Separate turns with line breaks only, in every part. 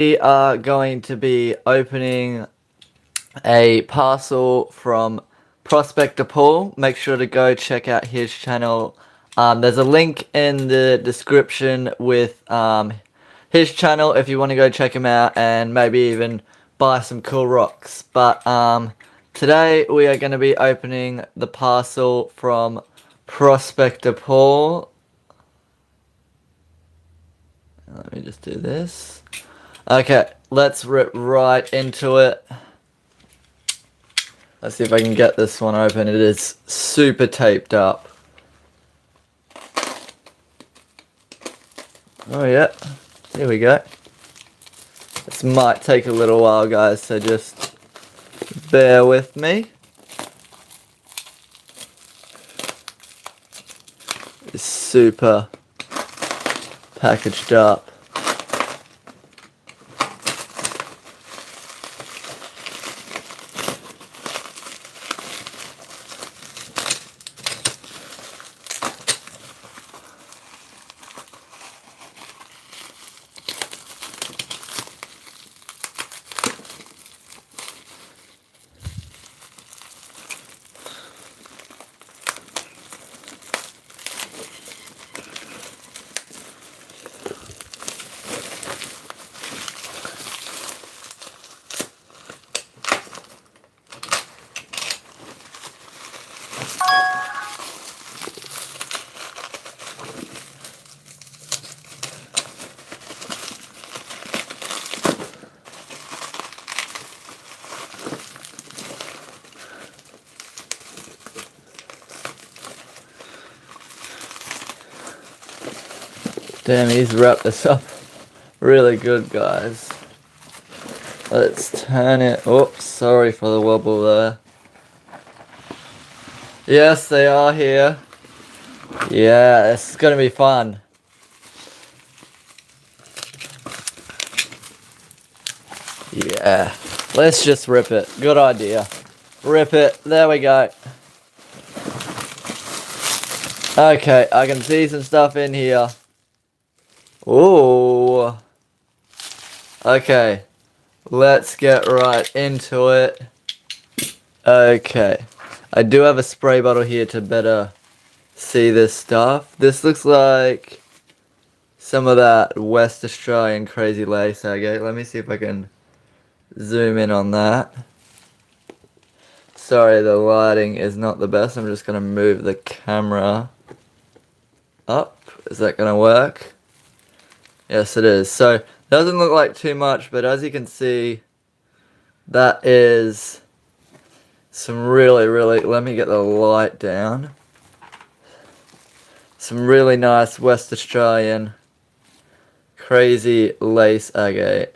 We are going to be opening a parcel from Prospector Paul. Make sure to go check out his channel. There's a link in the description with his channel if you want to go check him out and maybe even buy some cool rocks. But today we are going to be opening the parcel from Prospector Paul. Let me just do this. Okay, let's rip right into it. Let's see if I can get this one open. It is super taped up. Oh yeah, here we go. This might take a little while, guys, so just bear with me. It's super packaged up. Damn, he's wrapped this up really good, guys. Let's turn it. Oops, sorry for the wobble there. Yes, they are here. Yeah, this is gonna be fun. Yeah, let's just rip it. Good idea. Rip it. There we go. Okay, I can see some stuff in here. Ooh. Okay, let's get right into it. Okay, I do have a spray bottle here to better see this stuff. This looks like some of that West Australian crazy lace agate. Let me see if I can zoom in on that. Sorry, the lighting is not the best. I'm just gonna move the camera up. Is that gonna work? Yes, it is. So, doesn't look like too much, but as you can see, that is some really, let me get the light down. Some really nice West Australian crazy lace agate.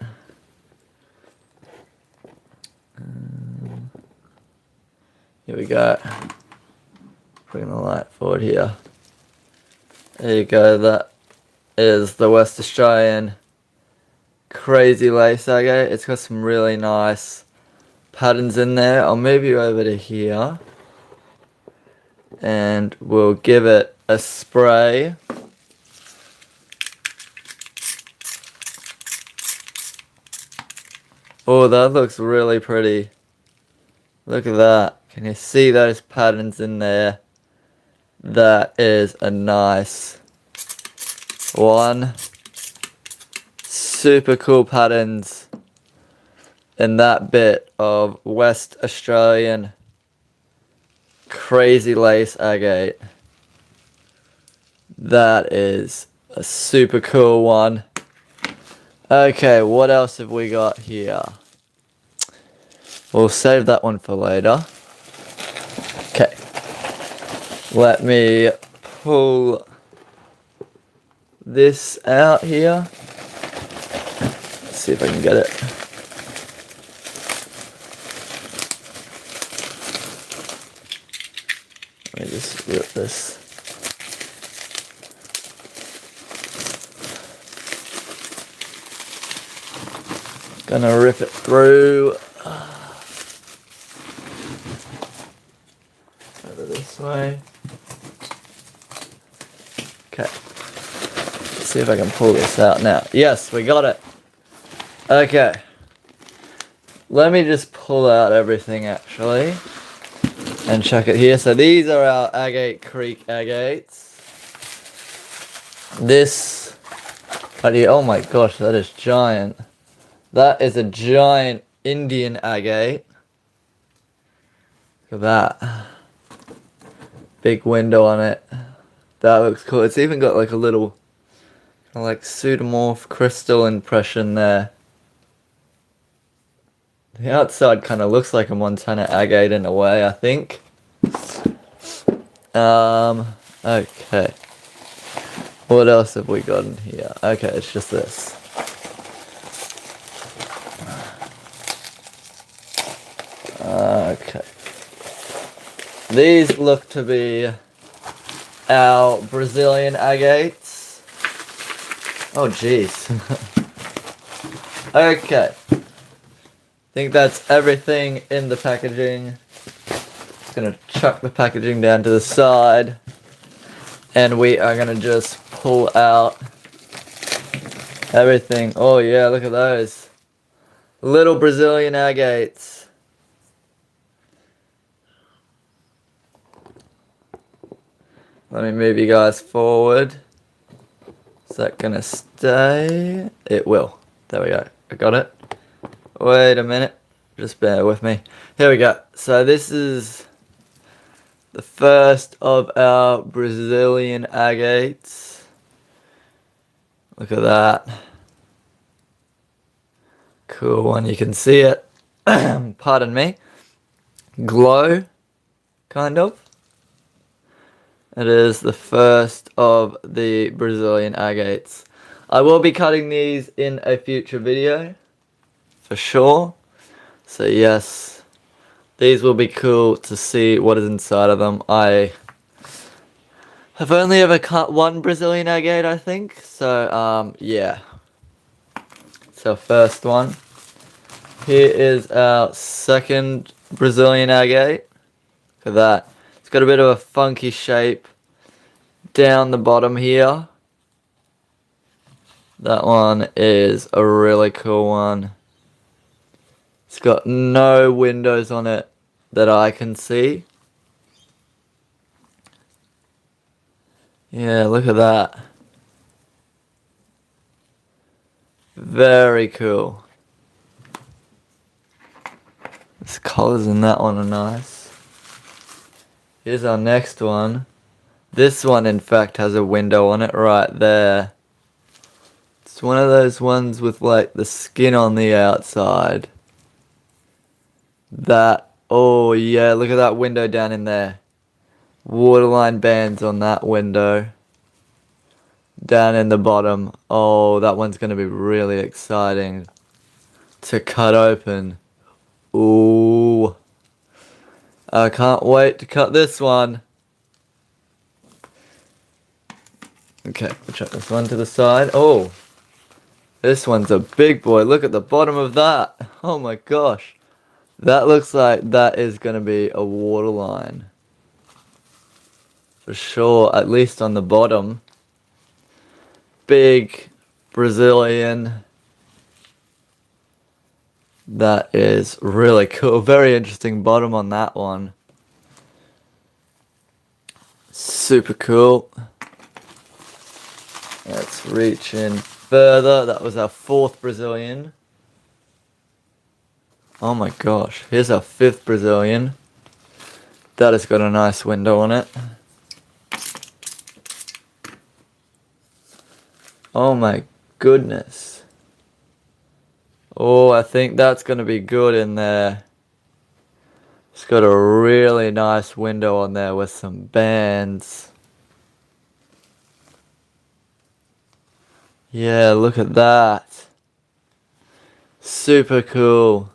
Here we go. Putting the light forward here. There you go, that is the West Australian crazy lace agate. It's got some really nice patterns in there. I'll move you over to here and we'll give it a spray. Oh, that looks really pretty. Look at that. Can you see those patterns in there? That is a nice one. Super cool patterns in that bit of West Australian crazy lace agate. That is a super cool one. Okay, what else have we got here? We'll save that one for later. Okay. Let me pull this out here. Let's see if I can get it. Let me just rip this. Gonna rip it through. Over this way. Okay. Let's see if I can pull this out now. Yes, we got it. Okay. Let me just pull out everything actually and check it here. So these are our agate creek agates. This, oh my gosh, that is giant. That is a giant Indian agate. Look at that. Big window on it. That looks cool. It's even got like a little like pseudomorph crystal impression there. The outside kind of looks like a Montana agate in a way, I think. Okay. What else have we got in here? Okay, it's just this. Okay. These look to be our Brazilian agates. Oh, jeez. Okay. I think that's everything in the packaging. Just gonna chuck the packaging down to the side. And we are gonna just pull out everything. Oh yeah, look at those. Little Brazilian agates. Let me move you guys forward. Is that gonna stay? It will. There we go. I got it. Wait a minute. Just bear with me. Here we go. So this is the first of our Brazilian agates. Look at that. Cool one. You can see it. Pardon me. Glow. Kind of. It is the first of the Brazilian agates. I will be cutting these in a future video. For sure. So yes. These will be cool to see what is inside of them. I have only ever cut one Brazilian agate, I think. So, yeah. It's our first one. Here is our second Brazilian agate. Look at that. It's got a bit of a funky shape down the bottom here. That one is a really cool one. It's got no windows on it that I can see. Yeah, look at that. Very cool. The colors in that one are nice. Here's our next one. This one, in fact, has a window on it right there. It's one of those ones with, like, the skin on the outside. That, oh yeah, look at that window down in there. Waterline bands on that window. Down in the bottom. Oh, that one's going to be really exciting to cut open. Ooh. I can't wait to cut this one. Okay, we'll chuck this one to the side. Oh, this one's a big boy. Look at the bottom of that. Oh my gosh. That looks like that is going to be a waterline. For sure, at least on the bottom. Big Brazilian. That is really cool. Very interesting bottom on that one. Super cool. Let's reach in further. That was our fourth Brazilian. Oh my gosh. Here's our fifth Brazilian. That has got a nice window on it. Oh my goodness. Oh, I think that's going to be good in there. It's got a really nice window on there with some bands. Yeah, look at that. Super cool.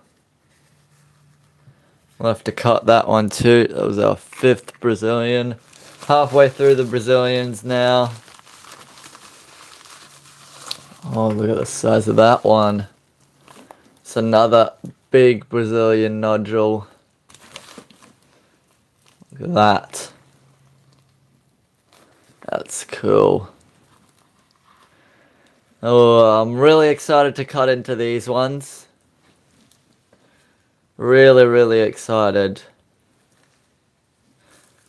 We'll have to cut that one too. That was our fifth Brazilian. Halfway through the Brazilians now. Oh, look at the size of that one. It's another big Brazilian nodule. Look at that. That's cool. Oh, I'm really excited to cut into these ones. Really, really excited.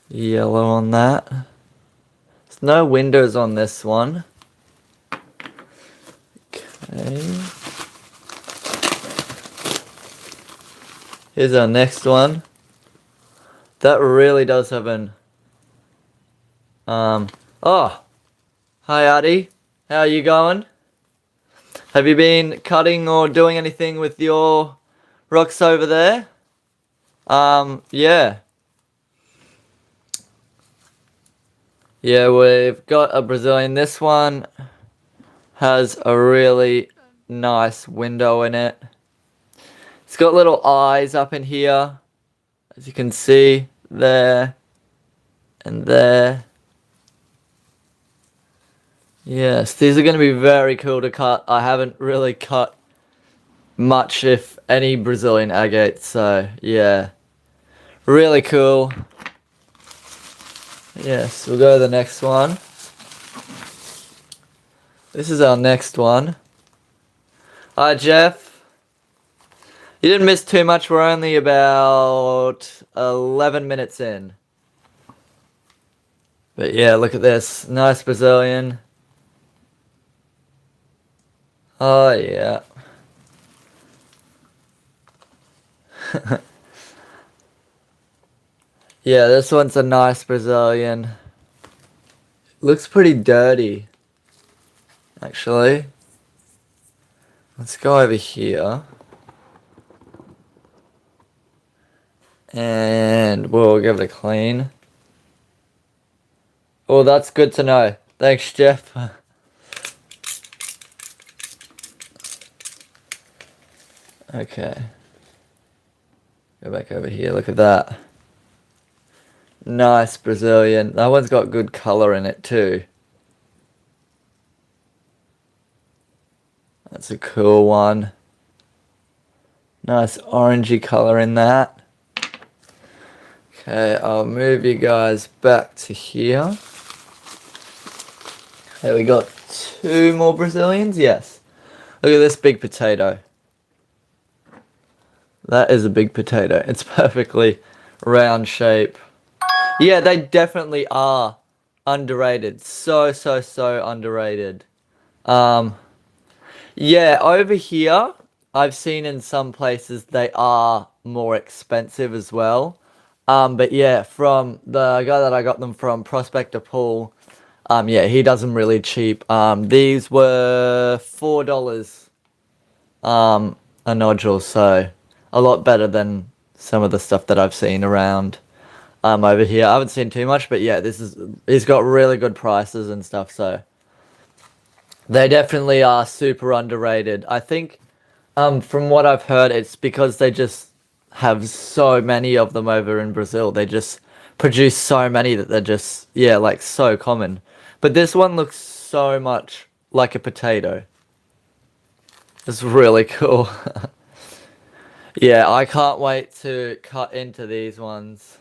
Yellow on that. There's no windows on this one. Okay. Here's our next one. That really does have an... Oh! Hi, Addy. How are you going? Have you been cutting or doing anything with your rocks over there? Yeah. Yeah, we've got a Brazilian. This one has a really nice window in it. It's got little eyes up in here, as you can see, there and there. Yes, these are going to be very cool to cut. I haven't really cut much, if any, Brazilian agates, so yeah. Really cool. Yes, we'll go to the next one. This is our next one. Hi, Jeff. You didn't miss too much. We're only about 11 minutes in. But yeah, look at this. Nice Brazilian. Oh, yeah. Yeah, this one's a nice Brazilian. Looks pretty dirty, actually. Let's go over here. And we'll give it a clean. Oh, that's good to know. Thanks, Jeff. Okay. Go back over here. Look at that. Nice Brazilian. That one's got good color in it too. That's a cool one. Nice orangey color in that. Okay, I'll move you guys back to here. Okay, we got 2 more Brazilians. Yes. Look at this big potato. That is a big potato. It's perfectly round shape. Yeah, they definitely are underrated. So underrated. Yeah, over here, I've seen in some places they are more expensive as well. But yeah, from the guy that I got them from, Prospector Paul, yeah, he does them really cheap. These were $4 a nodule, so a lot better than some of the stuff that I've seen around over here. I haven't seen too much, but yeah, he's got really good prices and stuff, so they definitely are super underrated. I think from what I've heard, it's because they just have so many of them over in Brazil. They just produce so many that they're just, yeah, like so common. But this one looks so much like a potato. It's really cool. Yeah, I can't wait to cut into these ones.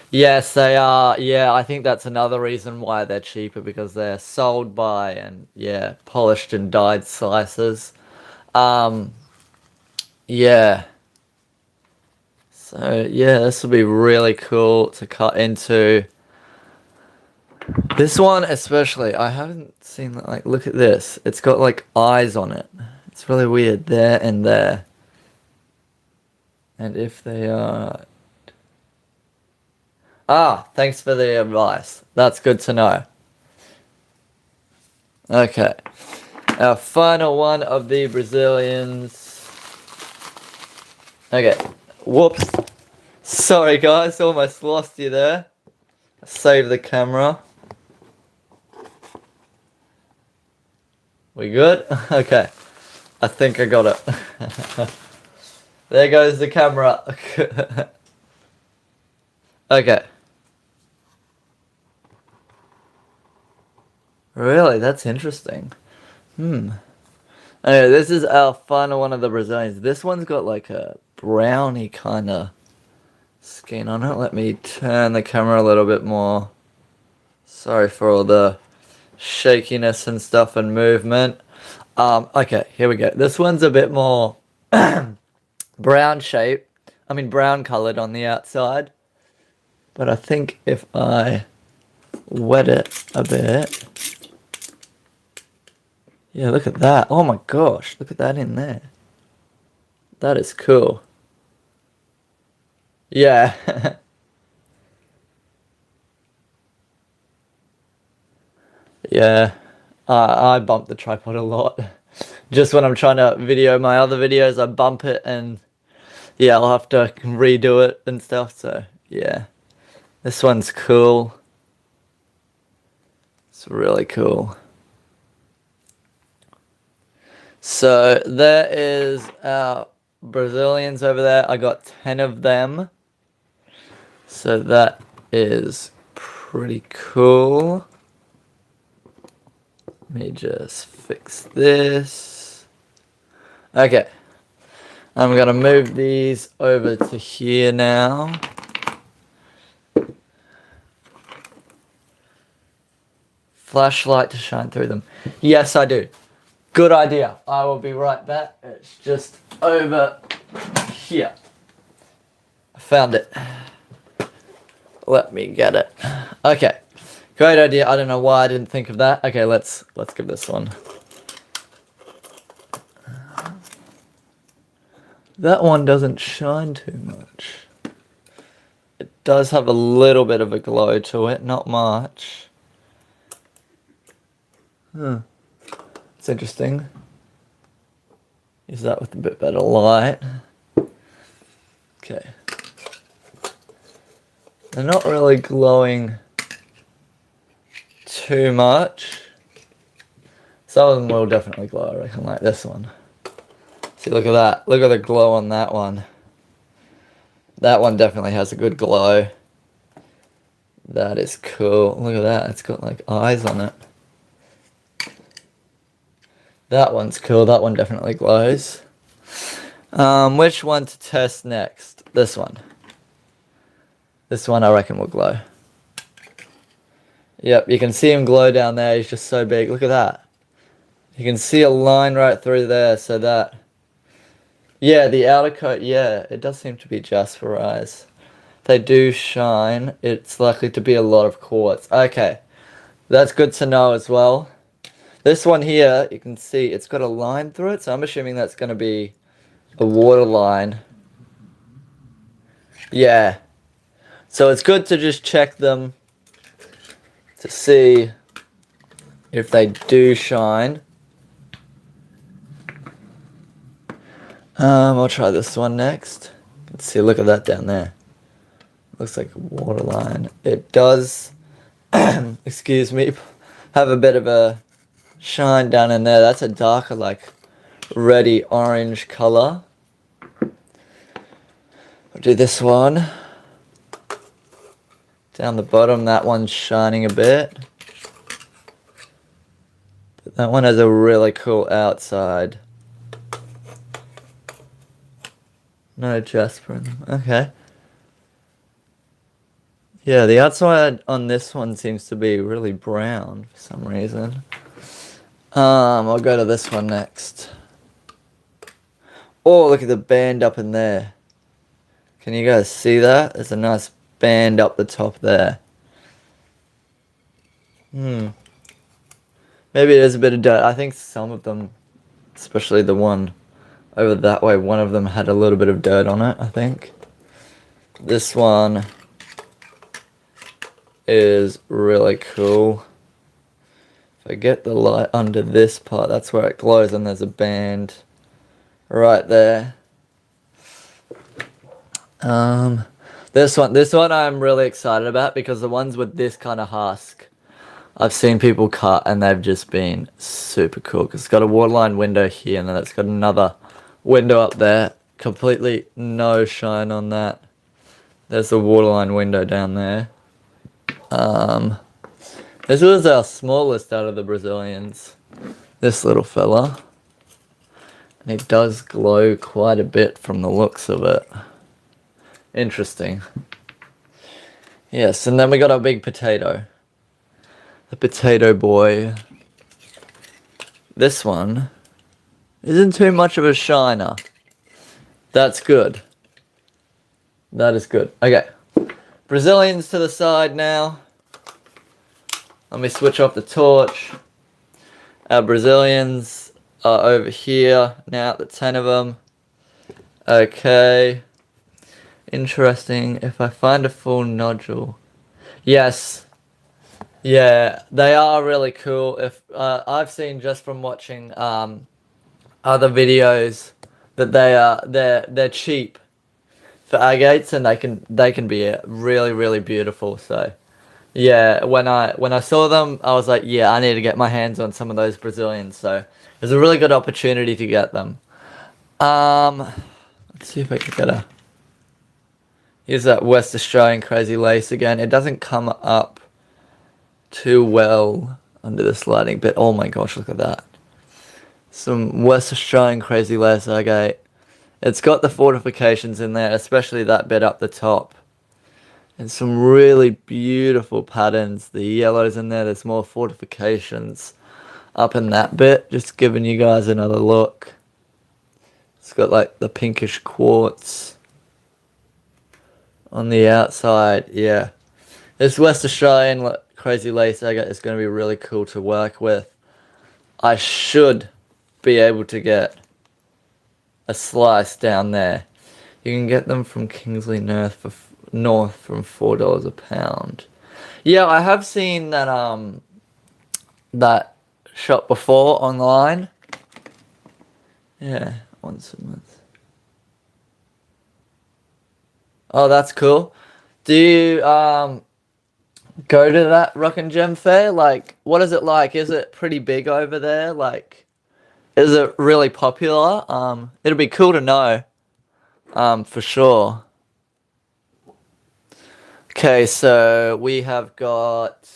Yes, they are. Yeah, I think that's another reason why they're cheaper, because they're sold by and, yeah, polished and dyed slices. Um, yeah. So, yeah, this will be really cool to cut into. This one especially, I haven't seen, like, look at this. It's got, like, eyes on it. It's really weird, there and there. And if they are... Ah, thanks for the advice. That's good to know. Okay. Our final one of the Brazilians. Okay. Whoops. Sorry, guys. Almost lost you there. Save the camera. We good? Okay. I think I got it. There goes the camera. Okay. Really? That's interesting. Anyway, this is our final one of the Brazilians. This one's got like a browny kind of skin on it. Let me turn the camera a little bit more. Sorry for all the shakiness and stuff and movement. Okay, here we go. This one's a bit more brown shape. I mean brown colored on the outside. But I think if I wet it a bit. Yeah, look at that. Oh my gosh, look at that in there. That is cool. Yeah. Yeah. I bump the tripod a lot. Just when I'm trying to video my other videos, I bump it and yeah, I'll have to redo it and stuff. So yeah, this one's cool. It's really cool. So there is our Brazilians over there. I got 10 of them. So that is pretty cool. Let me just fix this. Okay. I'm going to move these over to here now. Flashlight to shine through them. Yes, I do. Good idea. I will be right back. It's just over here. I found it. Let me get it. Okay. Great idea. I don't know why I didn't think of that. Okay, let's give this one. That one doesn't shine too much. It does have a little bit of a glow to it, not much. It's interesting. Use that with a bit better light. Okay. They're not really glowing too much. Some of them will definitely glow, I reckon, like this one. See, look at that. Look at the glow on that one. That one definitely has a good glow. That is cool. Look at that. It's got like eyes on it. That one's cool. That one definitely glows. Which one to test next? This one. This one I reckon will glow. Yep, you can see him glow down there. He's just so big. Look at that. You can see a line right through there, so that... Yeah, the outer coat, yeah, it does seem to be just for eyes. If they do shine, it's likely to be a lot of quartz. Okay, that's good to know as well. This one here, you can see it's got a line through it, so I'm assuming that's going to be a water line. Yeah. So it's good to just check them to see if they do shine. I'll try this one next. Let's see, look at that down there. Looks like a water line. It does, excuse me, have a bit of a shine down in there. That's a darker, like, reddy orange color. I'll do this one. Down the bottom, that one's shining a bit. But that one has a really cool outside. No jasper in them. Okay. Yeah, the outside on this one seems to be really brown for some reason. I'll go to this one next. Oh, look at the band up in there. Can you guys see that? There's a nice band up the top there. Maybe there's a bit of dirt. I think some of them, especially the one over that way, one of them had a little bit of dirt on it, I think. This one is really cool. If I get the light under this part, that's where it glows, and there's a band right there. This one I'm really excited about because the ones with this kind of husk, I've seen people cut and they've just been super cool. Because it's got a waterline window here and then it's got another window up there. Completely no shine on that. There's the waterline window down there. This was our smallest out of the Brazilians. This little fella. And it does glow quite a bit from the looks of it. Interesting. Yes, and then we got our big potato. the potato boy. This one isn't too much of a shiner. That's good. That is good. Okay. Brazilians to the side now. Let me switch off the torch. Our Brazilians are over here now, the 10 of them. Okay. Interesting. If I find a full nodule. Yes. Yeah, they are really cool. If I've seen just from watching other videos that they're cheap for agates, and they can be really, really beautiful. So yeah, when I saw them, I was like, yeah, I need to get my hands on some of those Brazilians. So it was a really good opportunity to get them. Let's see if I can get a. Here's that West Australian crazy lace again. It doesn't come up too well under this lighting, but oh my gosh, look at that. Some West Australian crazy lace agate. It's got the fortifications in there, especially that bit up the top. And some really beautiful patterns. The yellows in there, there's more fortifications up in that bit. Just giving you guys another look. It's got like the pinkish quartz on the outside. Yeah. This West Australian crazy lace agate is going to be really cool to work with. I should be able to get a slice down there. You can get them from Kingsley North from $4 a pound. Yeah, I have seen that shop before online. Yeah, once a month. Oh, that's cool. Do you go to that Rock and Gem fair? Like, what is it like? Is it pretty big over there? Like, is it really popular? It'll be cool to know. For sure. Okay, so we have got.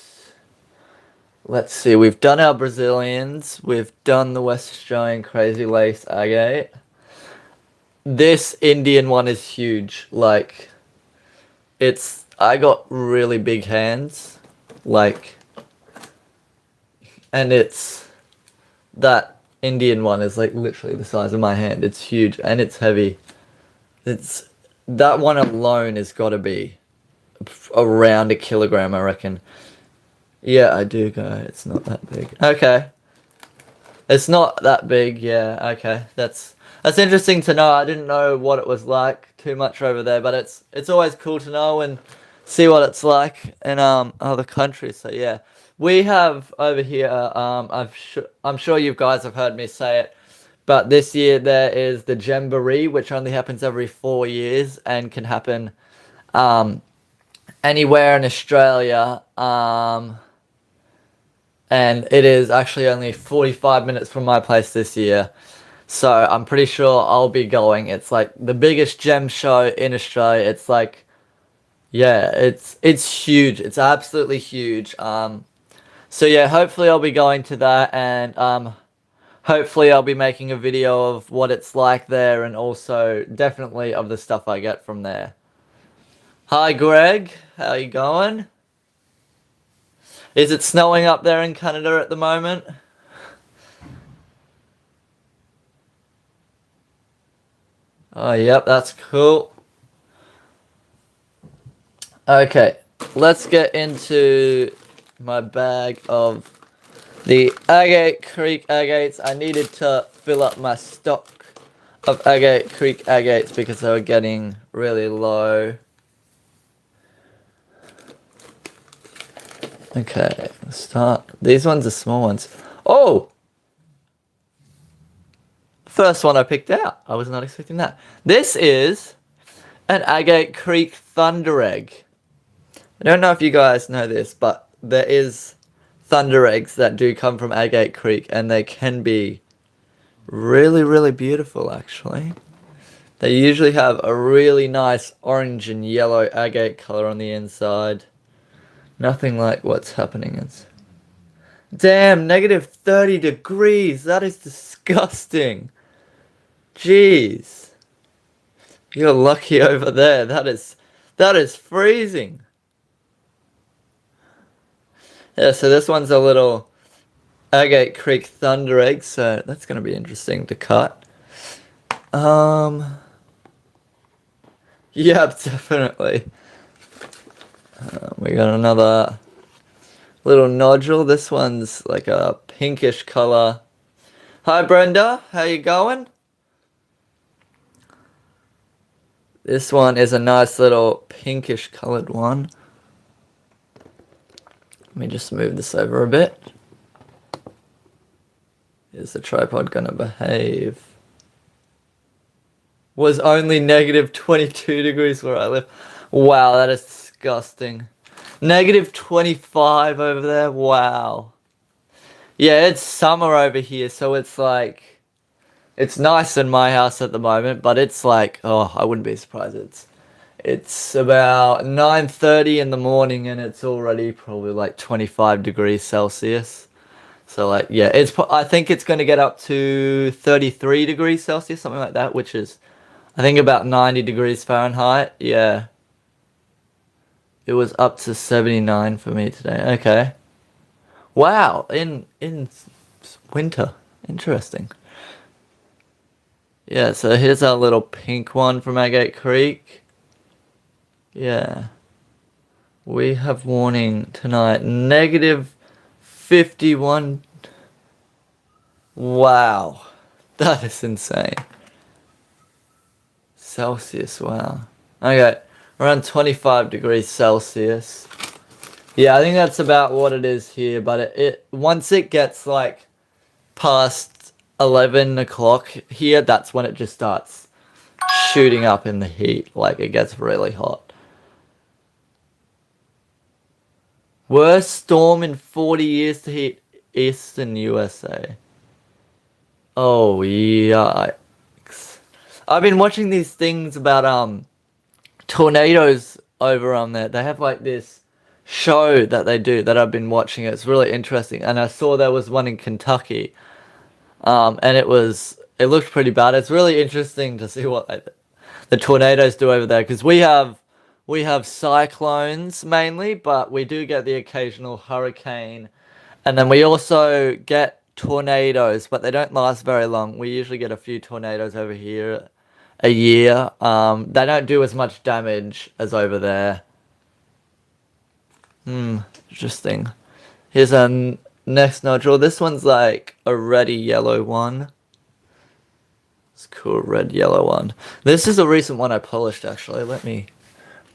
Let's see, we've done our Brazilians. We've done the West Australian crazy lace agate. This Indian one is huge. Like, I got really big hands. Like, and that Indian one is like literally the size of my hand. It's huge and it's heavy. That one alone has got to be around 1 kilogram, I reckon. Yeah, I do go. It's not that big. Okay. It's not that big, yeah, okay. That's interesting to know. I didn't know what it was like too much over there, but it's always cool to know and see what it's like in other countries. So yeah. We have over here, I'm sure you guys have heard me say it, but this year there is the Jamboree, which only happens every 4 years and can happen anywhere in Australia. And it is actually only 45 minutes from my place this year. So I'm pretty sure I'll be going. It's like the biggest gem show in Australia. It's like, yeah, it's huge. It's absolutely huge. So yeah, hopefully I'll be going to that, and hopefully I'll be making a video of what it's like there, and also definitely of the stuff I get from there. Hi Greg, how you going? Is it snowing up there in Canada at the moment? Oh, yep, that's cool. Okay, let's get into my bag of the Agate Creek agates. I needed to fill up my stock of Agate Creek agates because they were getting really low. Okay, let's start. These ones are small ones. Oh! First one I picked out. I was not expecting that. This is an Agate Creek Thunder Egg. I don't know if you guys know this, but there is thunder eggs that do come from Agate Creek, and they can be really, really beautiful, actually. They usually have a really nice orange and yellow agate color on the inside. Nothing like what's happening is. Damn, negative 30 degrees. That is disgusting. Jeez. You're lucky over there. That is freezing. Yeah, so this one's a little Agate Creek Thunder Egg, so that's going to be interesting to cut. Yeah, definitely. We got another little nodule. This one's like a pinkish color. Hi, Brenda. How you going? This one is a nice little pinkish colored one. Let me just move this over a bit. Is the tripod gonna behave? Was only negative 22 degrees where I live. Wow, that is disgusting. Negative 25 over there. Wow. Yeah, it's summer over here, so it's like... It's nice in my house at the moment, but it's like... Oh, I wouldn't be surprised. It's about 9:30 in the morning and it's already probably like 25 degrees Celsius. So like, yeah, I think it's going to get up to 33 degrees Celsius, something like that, which is, I think, about 90 degrees Fahrenheit. Yeah. It was up to 79 for me today. Okay. Wow, in winter. Interesting. Yeah, so here's our little pink one from Agate Creek. Yeah. We have warning tonight. Negative 51. Wow. That is insane. Celsius, wow. Okay, around 25 degrees Celsius. Yeah, I think that's about what it is here, but it once it gets like past 11 o'clock here, that's when it just starts shooting up in the heat. Like, it gets really hot. Worst storm in 40 years to hit eastern USA. Oh, yikes. I've been watching these things about tornadoes over on there. They have like this show that they do that I've been watching. It's really interesting. And I saw there was one in Kentucky. And it looked pretty bad. It's really interesting to see what the tornadoes do over there, because we have cyclones mainly, but we do get the occasional hurricane, and then we also get tornadoes, but they don't last very long. We usually get a few tornadoes over here a year. They don't do as much damage as over there. Interesting. Here's a next nodule. This one's like a reddy yellow one. It's a cool red yellow one. This is a recent one I polished, actually. Let me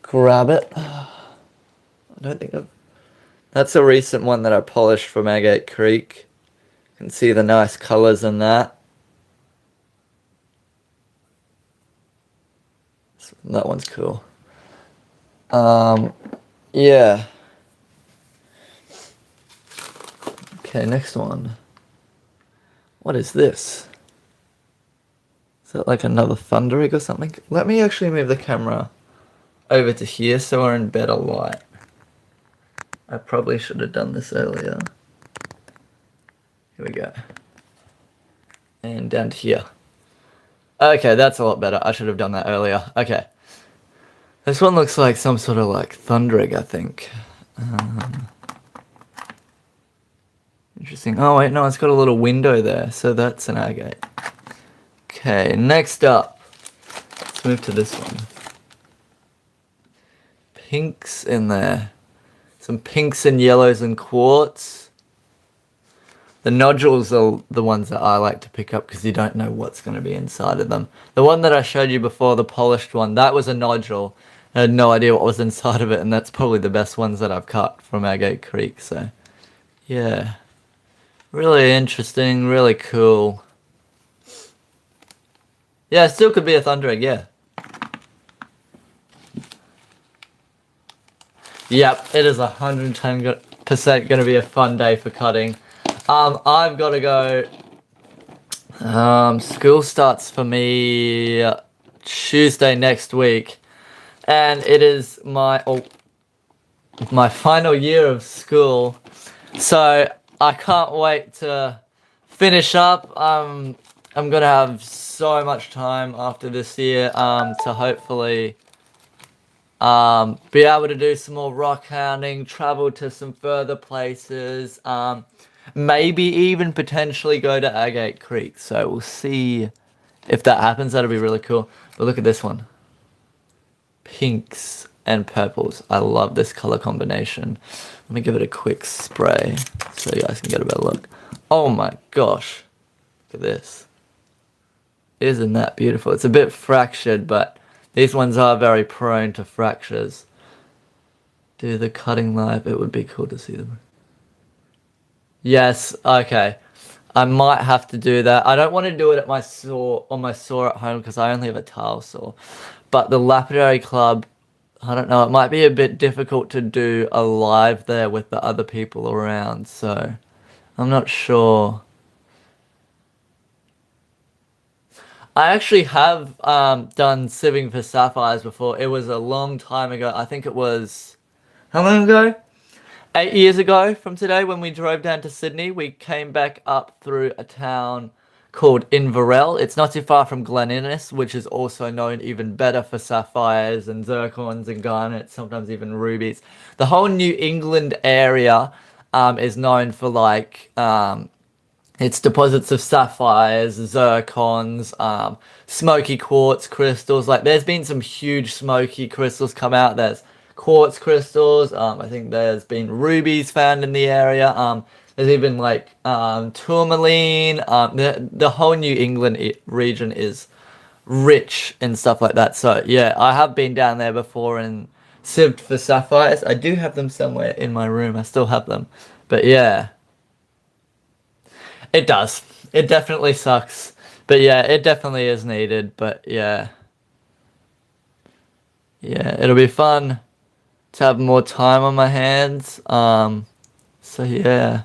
grab it. I don't think I've... That's a recent one that I polished from Agate Creek. You can see the nice colors in that. That one's cool. Yeah. Okay, next one. What is this? Is that like another thunder egg or something? Let me actually move the camera over to here so we're in better light. I probably should have done this earlier. Here we go. And down to here. Okay, that's a lot better. I should have done that earlier. Okay. This one looks like some sort of like thunder egg, I think. Interesting. Oh wait, no, it's got a little window there, so that's an agate. Okay, next up. Let's move to this one. Pinks in there. Some pinks and yellows and quartz. The nodules are the ones that I like to pick up because you don't know what's going to be inside of them. The one that I showed you before, the polished one, that was a nodule. I had no idea what was inside of it, and that's probably the best ones that I've cut from Agate Creek, so yeah. Really interesting, really cool. Yeah, it still could be a thunder egg, yeah. Yep, it is 110% going to be a fun day for cutting. I've got to go. School starts for me Tuesday next week, and it is my final year of school, so I can't wait to finish up. I'm gonna have so much time after this year to hopefully be able to do some more rock hounding, travel to some further places, maybe even potentially go to Agate Creek. So we'll see if that happens. That'll be really cool. But look at this one. Pinks and purples. I love this color combination. Let me give it a quick spray so you guys can get a better look. Oh my gosh. Look at this. Isn't that beautiful? It's a bit fractured, but these ones are very prone to fractures. Do the cutting live. It would be cool to see them. Yes, okay. I might have to do that. I don't want to do it at my saw on my saw at home because I only have a tile saw. But the lapidary club, I don't know, it might be a bit difficult to do a live there with the other people around, so I'm not sure. I actually have done sieving for sapphires before. It was a long time ago. I think it was, how long ago? 8 years ago from today when we drove down to Sydney. We came back up through a town called Inverell. It's not too far from Glen Innes, which is also known even better for sapphires and zircons and garnets, sometimes even rubies. The whole New England area is known for like its deposits of sapphires, zircons, smoky quartz crystals. Like there's been some huge smoky crystals come out. There's quartz crystals. I think there's been rubies found in the area. There's even like tourmaline. The whole New England region is rich in stuff like that. So yeah, I have been down there before and sieved for sapphires. I do have them somewhere in my room. I still have them. But yeah, it does. It definitely sucks. But yeah, it definitely is needed. But yeah. Yeah, it'll be fun to have more time on my hands. So yeah.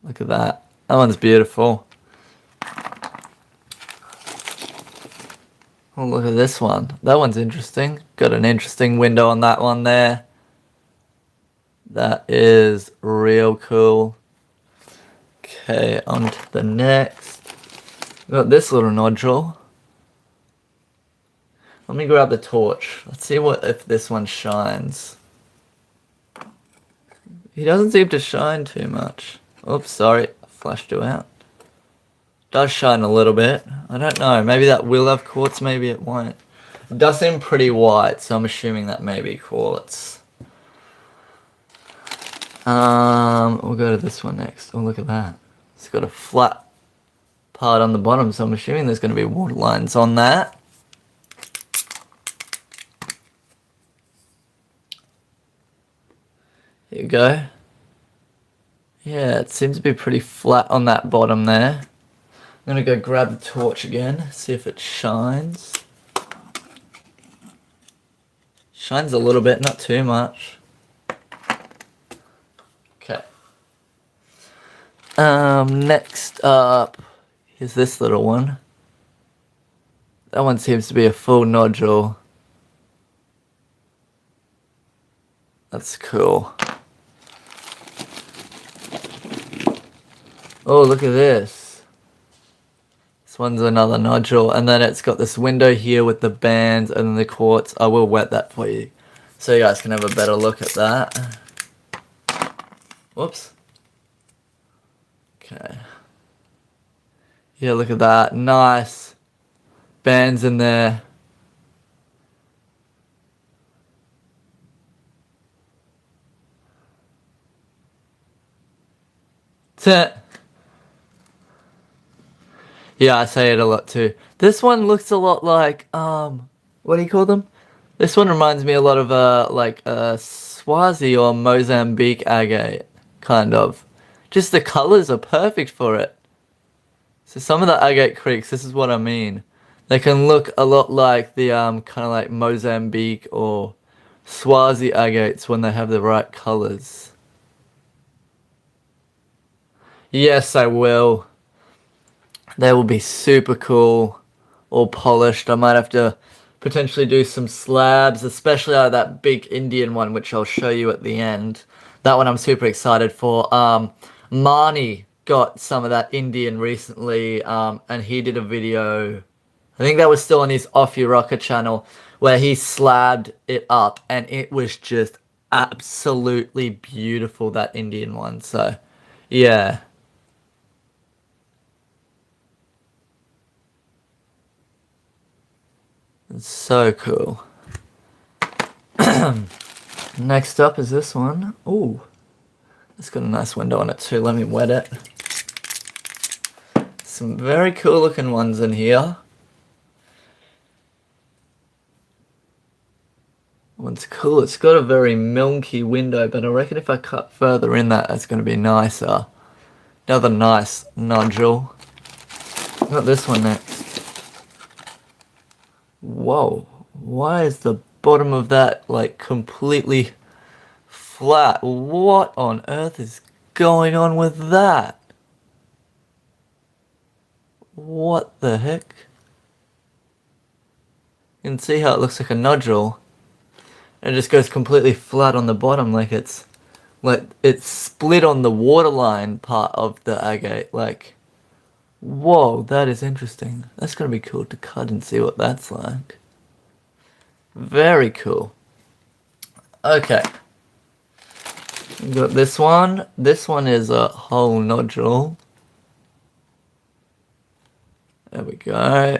Look at that. That one's beautiful. Oh, look at this one. That one's interesting. Got an interesting window on that one there. That is real cool. Okay, on to the next. Got this little nodule. Let me grab the torch. Let's see what if this one shines. He doesn't seem to shine too much. Oops, sorry. I flashed you out. Does shine a little bit. I don't know. Maybe that will have quartz. Maybe it won't. It does seem pretty white, so I'm assuming that may be quartz. We'll go to this one next. Oh, look at that. It's got a flat part on the bottom, so I'm assuming there's going to be water lines on that. Here you go. Yeah, it seems to be pretty flat on that bottom there. I'm going to go grab the torch again, see if it shines. Shines a little bit, not too much. Okay. Next up, here's this little one. That one seems to be a full nodule. That's cool. Oh, look at this. This one's another nodule. And then it's got this window here with the bands and then the quartz. I will wet that for you so you guys can have a better look at that. Whoops. Okay. Yeah, look at that. Nice. Bands in there. Yeah, I say it a lot too. This one looks a lot like, what do you call them? This one reminds me a lot of, like, Swazi or Mozambique agate, kind of. Just the colors are perfect for it. So some of the agate creeks, this is what I mean. They can look a lot like the, kind of like Mozambique or Swazi agates when they have the right colors. Yes, I will. They will be super cool, all polished. I might have to potentially do some slabs, especially out of that big Indian one, which I'll show you at the end. That one I'm super excited for. Marnie got some of that Indian recently, and he did a video. I think that was still on his Off Your Rocker channel, where he slabbed it up, and it was just absolutely beautiful, that Indian one. So, yeah. It's so cool. Next up is this one. Ooh, it's got a nice window on it too. Let me wet it. Some very cool looking ones in here. One's cool. It's got a very milky window, but I reckon if I cut further in that, it's going to be nicer. Another nice nodule. Got this one next. Whoa. Why is the bottom of that like completely flat? What on earth is going on with that? What the heck? You can see how it looks like a nodule. It just goes completely flat on the bottom, like it's split on the waterline part of the agate. Like, whoa, that is interesting. That's gonna be cool to cut and see what that's like. Very cool. Okay. We got this one. This one is a whole nodule. There we go.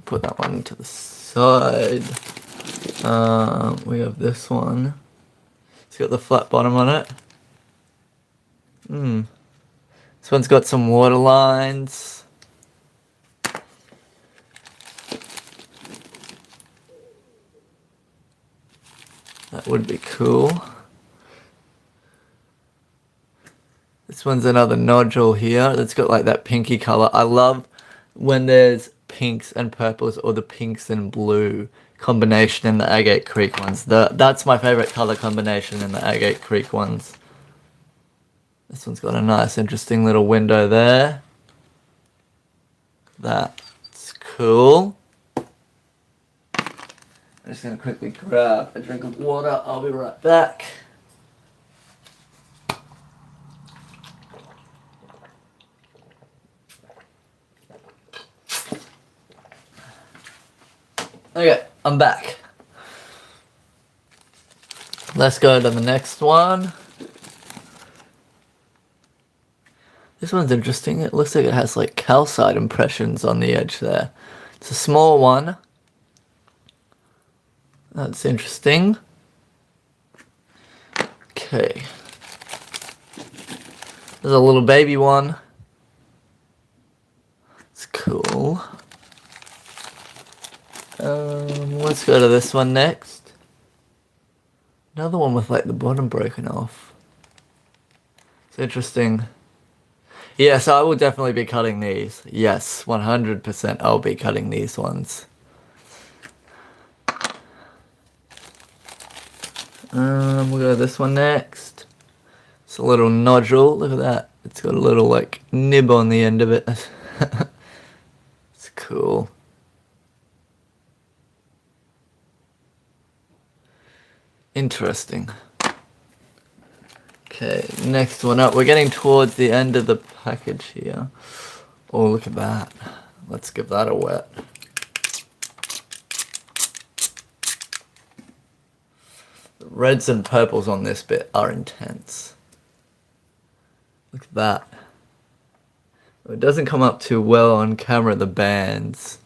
Put that one to the side. We have this one. It's got the flat bottom on it. This one's got some water lines. That would be cool. This one's another nodule here that's got like that pinky color. I love when there's pinks and purples, or the pinks and blue combination in the Agate Creek ones. That's my favorite color combination in the Agate Creek ones. This one's got a nice interesting little window there. That's cool. I'm just gonna quickly grab a drink of water. I'll be right back. Okay, I'm back. Let's go to the next one. This one's interesting. It looks like it has like calcite impressions on the edge there. It's a small one. That's interesting. Okay. There's a little baby one. It's cool. Let's go to this one next. Another one with like the bottom broken off. It's interesting. Yes, I will definitely be cutting these. Yes, 100% I'll be cutting these ones. We'll go to this one next. It's a little nodule. Look at that. It's got a little like nib on the end of it. It's cool. Interesting. Okay, next one up. We're getting towards the end of the package here. Oh, look at that. Let's give that a wet. The reds and purples on this bit are intense. Look at that. It doesn't come up too well on camera, the bands.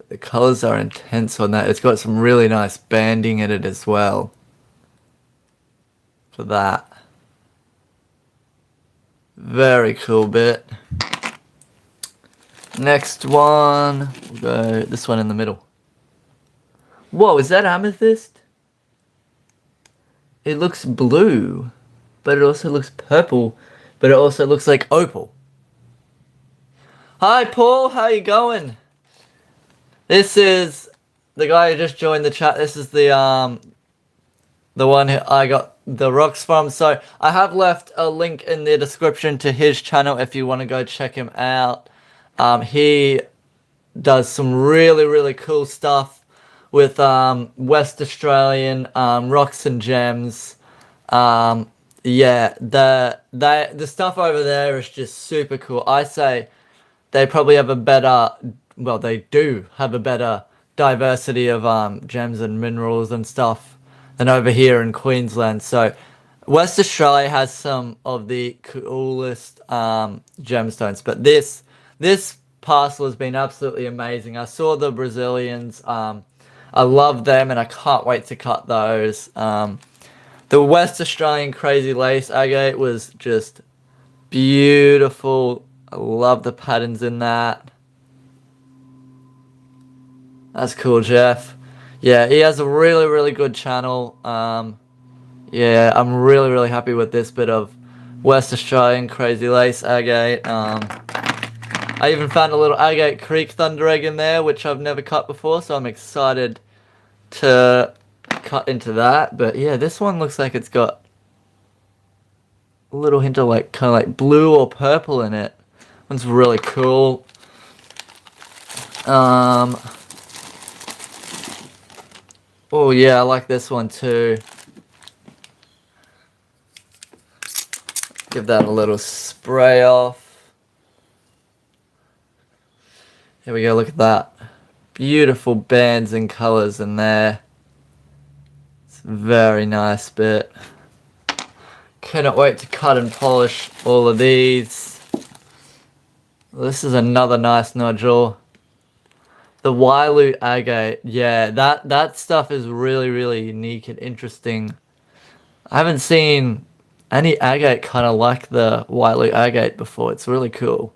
The colors are intense on that. It's got some really nice banding in it as well. For that. Very cool bit. Next one. We'll go this one in the middle. Whoa, is that amethyst? It looks blue, but it also looks purple, but it also looks like opal. Hi Paul, how you going? This is the guy who just joined the chat. This is the one who I got the rocks from. So I have left a link in the description to his channel if you want to go check him out. He does some really, really cool stuff with West Australian rocks and gems. Yeah, the stuff over there is just super cool. I say they probably have a better, well, they do have a better diversity of gems and minerals and stuff than over here in Queensland. So West Australia has some of the coolest gemstones, but this parcel has been absolutely amazing. I saw the Brazilians. I love them, and I can't wait to cut those. The West Australian Crazy Lace agate was just beautiful. I love the patterns in that. That's cool, Jeff. Yeah, he has a really, really good channel. Yeah, I'm really, really happy with this bit of West Australian Crazy Lace agate. I even found a little Agate Creek Thunder Egg in there, which I've never cut before, so I'm excited to cut into that. But yeah, this one looks like it's got a little hint of like kind of like blue or purple in it. One's really cool. Oh yeah, I like this one too. Give that a little spray off. Here we go, look at that. Beautiful bands and colours in there. It's a very nice bit. Cannot wait to cut and polish all of these. This is another nice nodule. The Wailu agate, yeah, that stuff is really, really unique and interesting. I haven't seen any agate kind of like the Wailu agate before. It's really cool.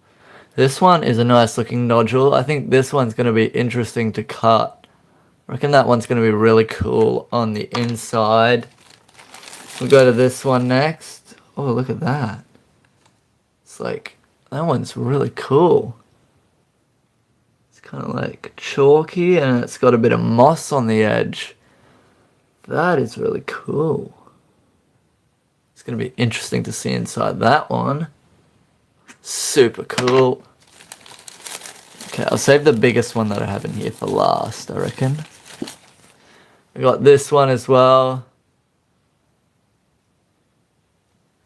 This one is a nice looking nodule. I think this one's going to be interesting to cut. I reckon that one's going to be really cool on the inside. We'll go to this one next. Oh, look at that. It's like, that one's really cool. It's kind of like chalky and it's got a bit of moss on the edge. That is really cool. It's going to be interesting to see inside that one. Super cool. Okay, I'll save the biggest one that I have in here for last, I reckon. We got this one as well.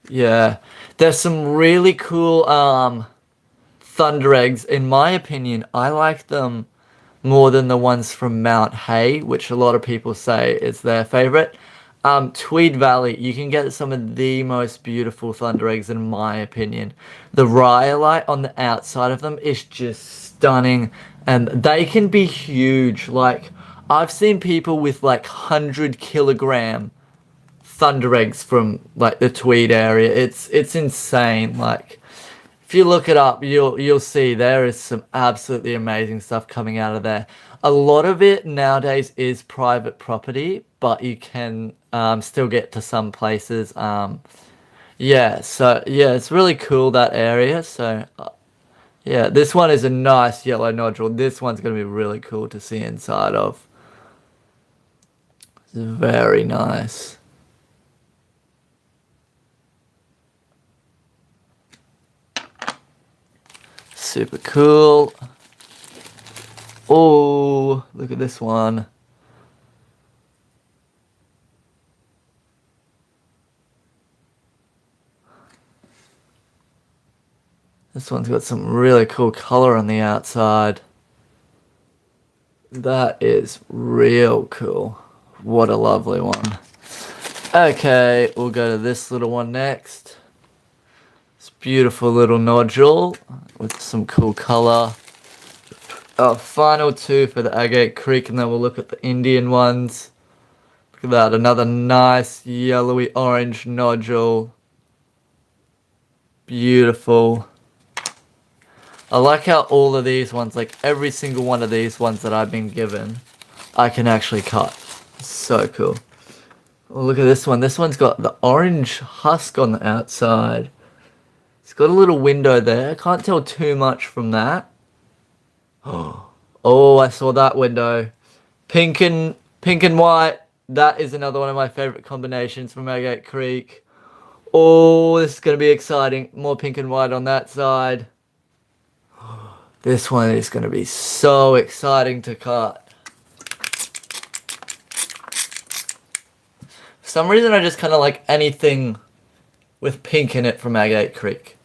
Yeah, there's some really cool thunder eggs. In my opinion, I like them more than the ones from Mount Hay, which a lot of people say is their favorite. Tweed Valley, you can get some of the most beautiful thunder eggs in my opinion. The rhyolite on the outside of them is just stunning, and they can be huge. Like, I've seen people with like 100-kilogram thunder eggs from like the Tweed area. It's insane. Like, if you look it up, you'll see there is some absolutely amazing stuff coming out of there. A lot of it nowadays is private property, but you can still get to some places. Yeah, so yeah, it's really cool, that area. So yeah, this one is a nice yellow nodule. This one's going to be really cool to see inside of. It's very nice. Super cool. Oh, look at this one. This one's got some really cool color on the outside. That is real cool. What a lovely one. Okay, we'll go to this little one next. This beautiful little nodule with some cool color. Our final two for the Agate Creek, and then we'll look at the Indian ones. Look at that, another nice yellowy orange nodule. Beautiful. I like how all of these ones, like every single one of these ones that I've been given, I can actually cut. So cool. Oh, look at this one. This one's got the orange husk on the outside. It's got a little window there. I can't tell too much from that. Oh, I saw that window. Pink and white. That is another one of my favorite combinations from Agate Creek. Oh, this is going to be exciting. More pink and white on that side. This one is going to be so exciting to cut. For some reason, I just kind of like anything with pink in it from Agate Creek.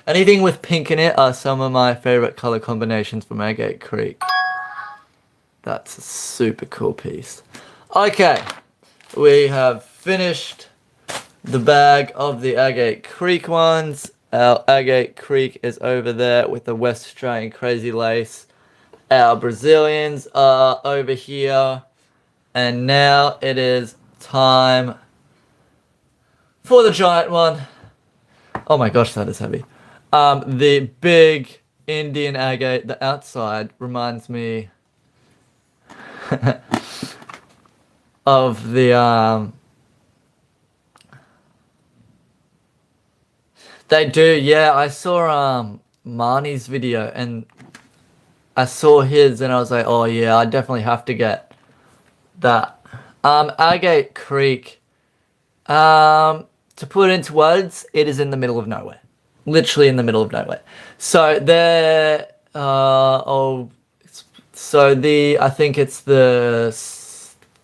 Anything with pink in it are some of my favorite color combinations from Agate Creek. That's a super cool piece. Okay, we have finished the bag of the Agate Creek ones. Our Agate Creek is over there with the West Australian Crazy Lace. Our Brazilians are over here. And now it is time for the giant one. Oh my gosh, that is heavy. The big Indian agate, the outside reminds me of the they do, yeah. I saw Marnie's video and I saw his and I was like, oh yeah, I definitely have to get that. Agate Creek. To put it into words, it is in the middle of nowhere. Literally in the middle of nowhere. So there, I think it's the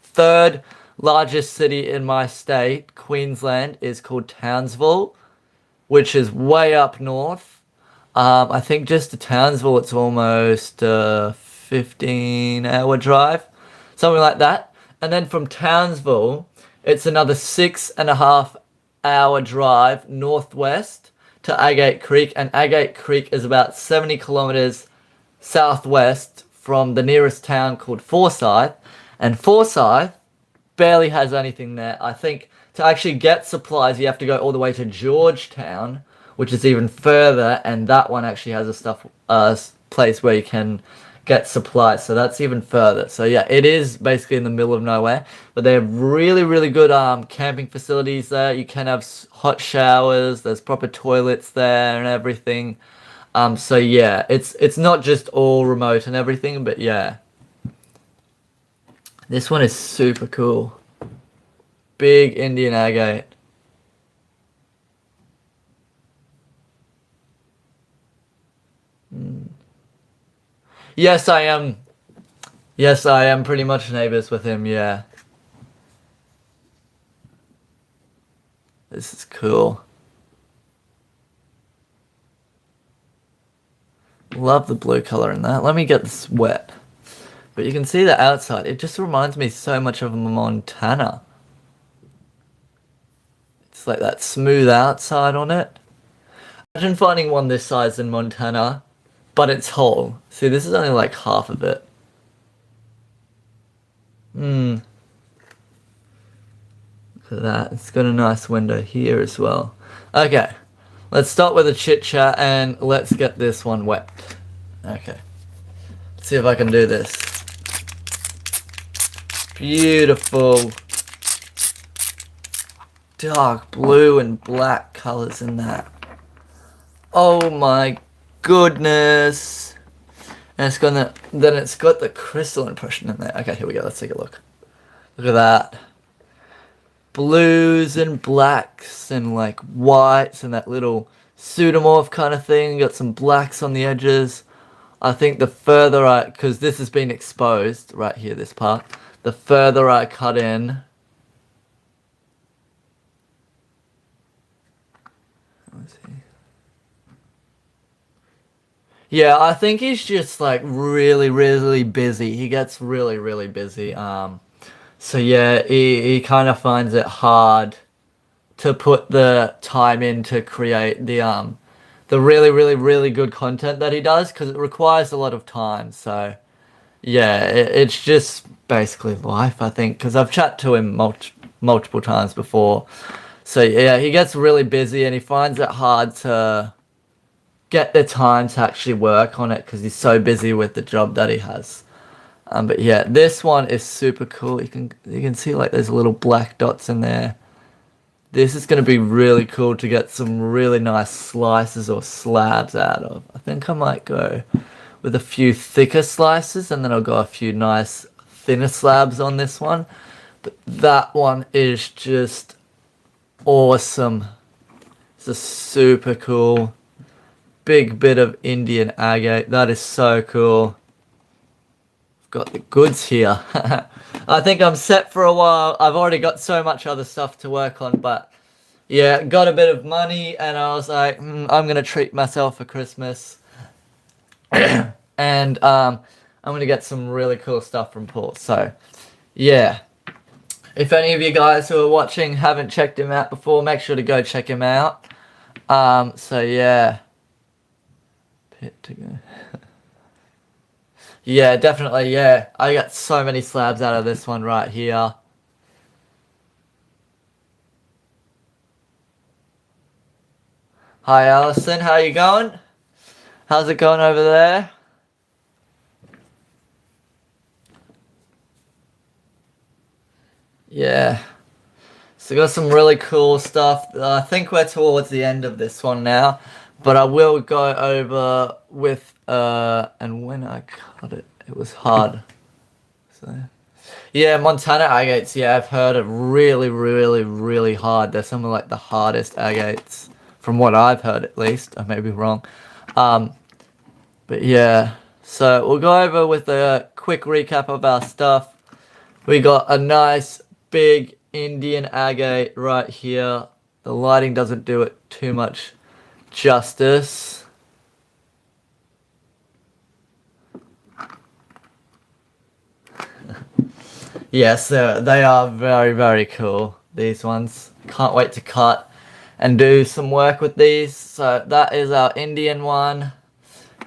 third largest city in my state, Queensland, is called Townsville, which is way up north. I think just to Townsville, it's almost a 15-hour drive, something like that. And then from Townsville, it's another 6.5-hour drive northwest to Agate Creek, and Agate Creek is about 70 kilometers southwest from the nearest town called Forsyth, and Forsyth barely has anything there. I think to actually get supplies, you have to go all the way to Georgetown, which is even further, and that one actually has a place where you can get supplies, so that's even further. So yeah, it is basically in the middle of nowhere, but they have really, really good camping facilities there. You can have hot showers, there's proper toilets there and everything. So yeah, it's not just all remote and everything, but yeah. This one is super cool. Big Indian agate. Yes, I am. Yes, I am pretty much neighbors with him, yeah. This is cool. Love the blue color in that. Let me get this wet. But you can see the outside. It just reminds me so much of Montana. It's like that smooth outside on it. Imagine finding one this size in Montana, but it's whole. See, this is only like half of it. Look at that. It's got a nice window here as well. Okay. Let's start with a chit chat and let's get this one wet. Okay. Let's see if I can do this. Beautiful. Dark blue and black colors in that. Oh my goodness. And it's got the crystal impression in there. Okay, here we go. Let's take a look. Look at that. Blues and blacks and like whites and that little pseudomorph kind of thing. Got some blacks on the edges. I think the further because this has been exposed right here, this part. The further I cut in. Let's see. Yeah, I think he's just like really, really busy. He gets really, really busy. So yeah, he kind of finds it hard to put the time in to create the really, really, really good content that he does because it requires a lot of time. So yeah, it's just basically life, I think, because I've chatted to him multiple times before. So yeah, he gets really busy and he finds it hard to get the time to actually work on it because he's so busy with the job that he has. But yeah, this one is super cool. You can see like there's little black dots in there. This is going to be really cool to get some really nice slices or slabs out of. I think I might go with a few thicker slices and then I'll go a few nice thinner slabs on this one. But that one is just awesome. It's a super cool big bit of Indian agate. That is so cool. Got the goods here. I think I'm set for a while. I've already got so much other stuff to work on, but yeah, got a bit of money and I was like, I'm gonna treat myself for Christmas. And I'm gonna get some really cool stuff from Paul. So, yeah. If any of you guys who are watching haven't checked him out before, make sure to go check him out. So yeah. Pit to go. Yeah, definitely, yeah. I got so many slabs out of this one right here. Hi Allison, how you going? How's it going over there? Yeah. So got some really cool stuff. I think we're towards the end of this one now. But I will go over with, and when I cut it, it was hard. So, yeah, Montana agates, yeah, I've heard it really, really, really hard. They're some of like the hardest agates, from what I've heard at least. I may be wrong. But yeah, so we'll go over with a quick recap of our stuff. We got a nice big Indian agate right here. The lighting doesn't do it too much justice. Yes, they are very, very cool, these ones. Can't wait to cut and do some work with these. So that is our Indian one.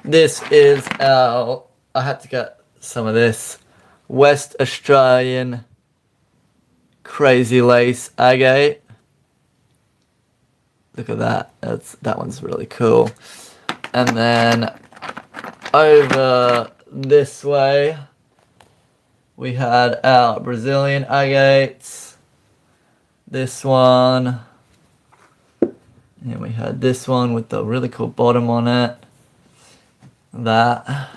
This is our, I had to get some of this, West Australian Crazy Lace agate. Look at that. That one's really cool. And then over this way, we had our Brazilian agates. This one. And we had this one with the really cool bottom on it. That.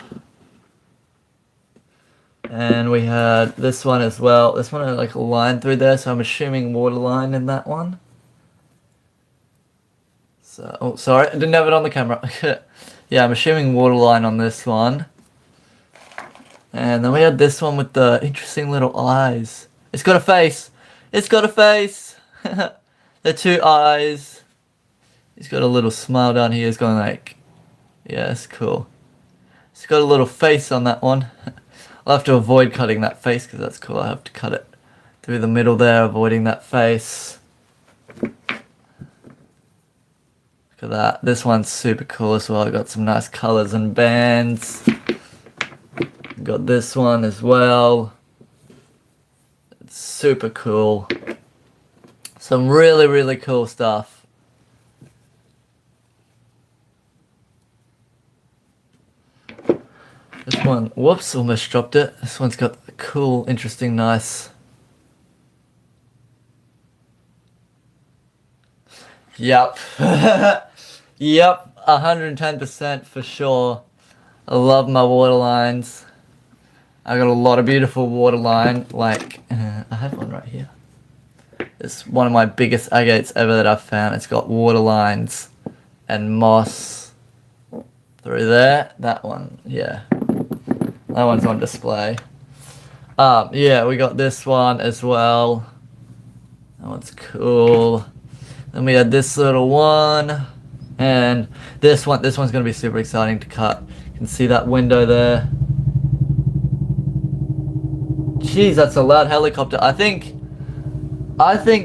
And we had this one as well. This one had like a line through there, so I'm assuming waterline in that one. So, oh, sorry, I didn't have it on the camera. Yeah, I'm assuming waterline on this one. And then we had this one with the interesting little eyes. It's got a face. It's got a face. The two eyes. He's got a little smile down here. He's going like, yeah, it's cool. It's got a little face on that one. I'll have to avoid cutting that face because that's cool. I have to cut it through the middle there, avoiding that face. Look at that. This one's super cool as well. I got some nice colors and bands. Got this one as well. It's super cool. Some really, really cool stuff. This one, whoops, almost dropped it. This one's got a cool, interesting, nice. Yep. Yep, 110% for sure. I love my waterlines. I got a lot of beautiful waterline. Like, I have one right here. It's one of my biggest agates ever that I've found. It's got waterlines and moss through there. That one, yeah. That one's on display. Yeah, we got this one as well. That one's cool. Then we had this little one. And this one's gonna be super exciting to cut. You can see that window there. Jeez, that's a loud helicopter. I think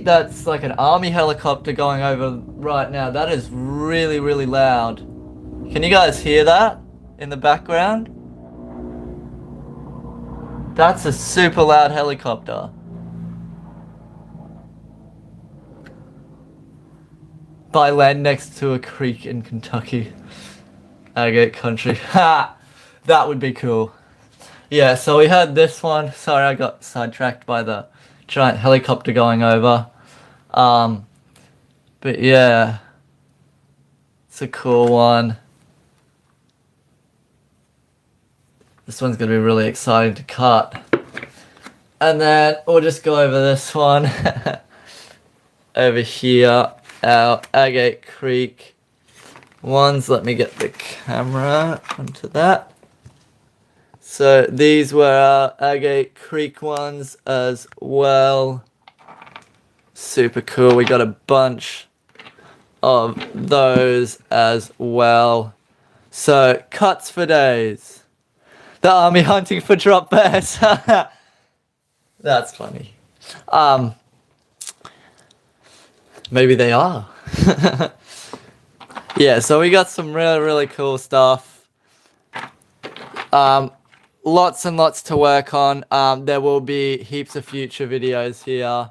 that's like an army helicopter going over right now. That is really, really loud. Can you guys hear that in the background? That's a super loud helicopter. By land next to a creek in Kentucky. Agate country. Ha! That would be cool. Yeah, so we had this one. Sorry, I got sidetracked by the giant helicopter going over. But yeah. It's a cool one. This one's going to be really exciting to cut. And then we'll just go over this one. Over here. Our Agate Creek ones. Let me get the camera onto that. So these were our Agate Creek ones as well. Super cool. We got a bunch of those as well. So cuts for days. The army hunting for drop bears. That's funny. Maybe they are. Yeah, so we got some really, really cool stuff. Lots and lots to work on. There will be heaps of future videos here.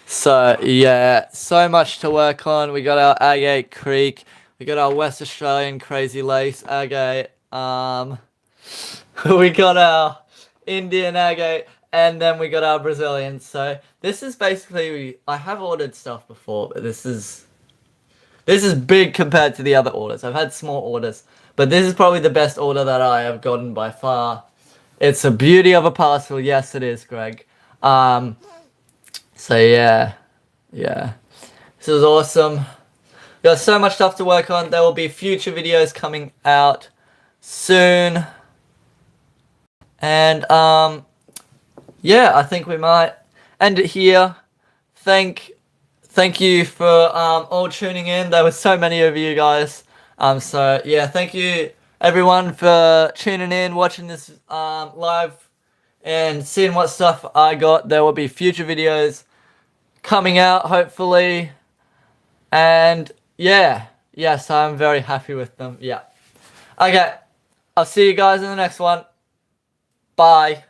So, yeah, so much to work on. We got our Agate Creek. We got our West Australian Crazy Lace Agate. We got our Indian Agate. And then we got our Brazilian. So, this is basically... I have ordered stuff before, but this is big compared to the other orders. I've had small orders. But this is probably the best order that I have gotten by far. It's a beauty of a parcel. Yes, it is, Greg. So yeah, this is awesome. We got so much stuff to work on. There will be future videos coming out soon. And yeah, I think we might end it here. Thank you for all tuning in. There were so many of you guys. So yeah, thank you everyone for tuning in, watching this live, and seeing what stuff I got. There will be future videos coming out, hopefully. And yeah, yes, I'm very happy with them. Yeah. Okay, I'll see you guys in the next one. Bye.